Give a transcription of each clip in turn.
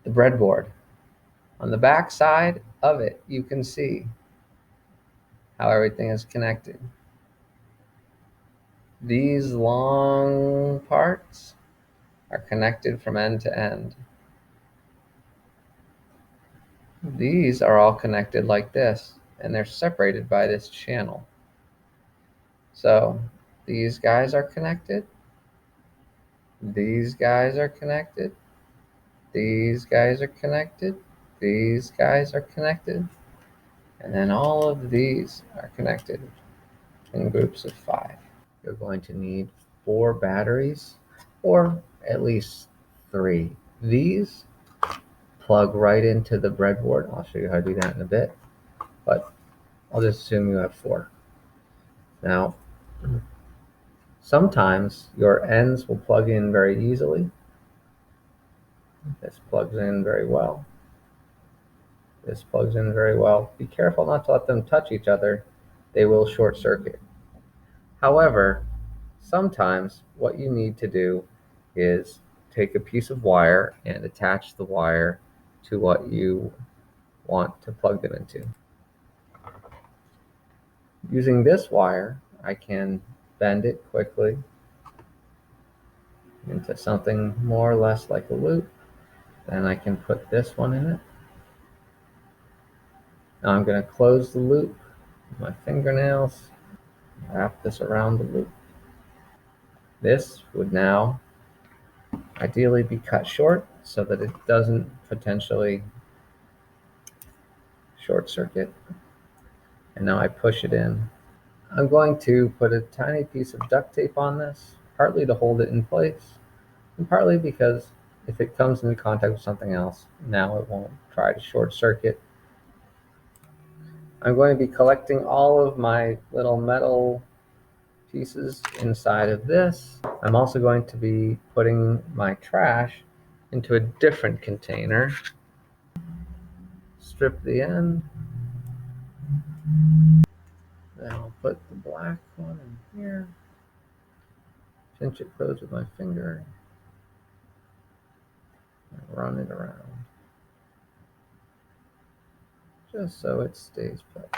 the breadboard. On the back side of it, you can see how everything is connected. These long parts are connected from end to end. These are all connected like this, and they're separated by this channel. So these guys are connected. These guys are connected. These guys are connected. These guys are connected. And then all of these are connected in groups of 5. You're going to need 4 batteries, or at least 3. These plug right into the breadboard. I'll show you how to do that in a bit, but I'll just assume you have 4. Now, sometimes your ends will plug in very easily. This plugs in very well. This plugs in very well. Be careful not to let them touch each other. They will short circuit. However, sometimes what you need to do is take a piece of wire and attach the wire to what you want to plug them into. Using this wire, I can bend it quickly into something more or less like a loop. Then I can put this one in it. Now I'm going to close the loop with my fingernails, wrap this around the loop. This would now ideally be cut short so that it doesn't potentially short circuit. And now I push it in. I'm going to put a tiny piece of duct tape on this, partly to hold it in place, and partly because if it comes into contact with something else, now it won't try to short circuit. I'm going to be collecting all of my little metal pieces inside of this. I'm also going to be putting my trash into a different container. Strip the end. Then I'll put the black one in here. Pinch it closed with my finger. And run it around. Just so it stays put.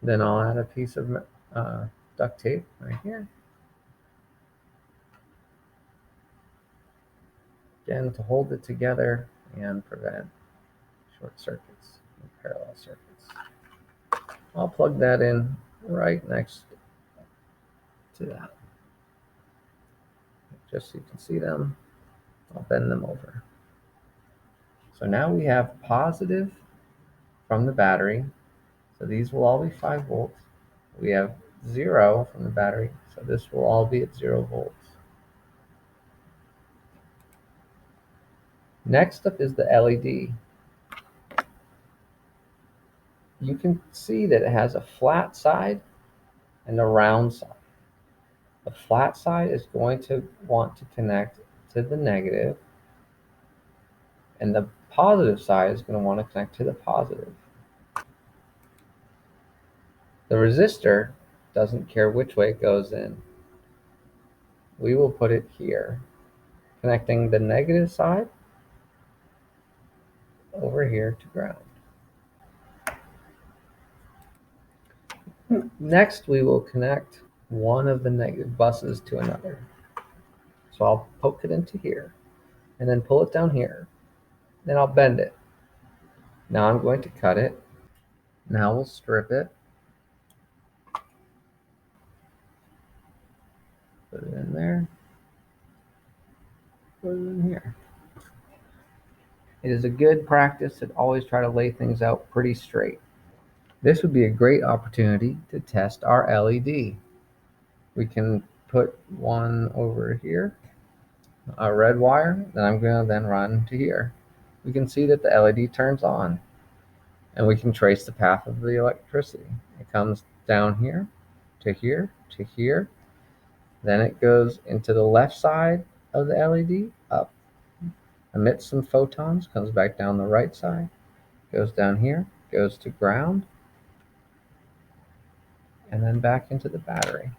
Then I'll add a piece of duct tape right here. Again, to hold it together and prevent short circuits and parallel circuits. I'll plug that in right next to that. Just so you can see them, I'll bend them over. So now we have positive from the battery. So these will all be 5 volts. We have 0 from the battery. So this will all be at 0 volts. Next up is the LED. You can see that it has a flat side and a round side. The flat side is going to want to connect to the negative, and the positive side is going to want to connect to the positive. The resistor doesn't care which way it goes in. We will put it here, connecting the negative side over here to ground. Next, we will connect one of the negative buses to another. So I'll poke it into here, and then pull it down here. Then I'll bend it. Now I'm going to cut it. Now we'll strip it. Put it in there. Put it in here. It is a good practice to always try to lay things out pretty straight. This would be a great opportunity to test our LED. We can put one over here, a red wire, that I'm going to then run to here. We can see that the LED turns on, and we can trace the path of the electricity. It comes down here, to here, to here. Then it goes into the left side of the LED, up, emits some photons, comes back down the right side, goes down here, goes to ground, and then back into the battery.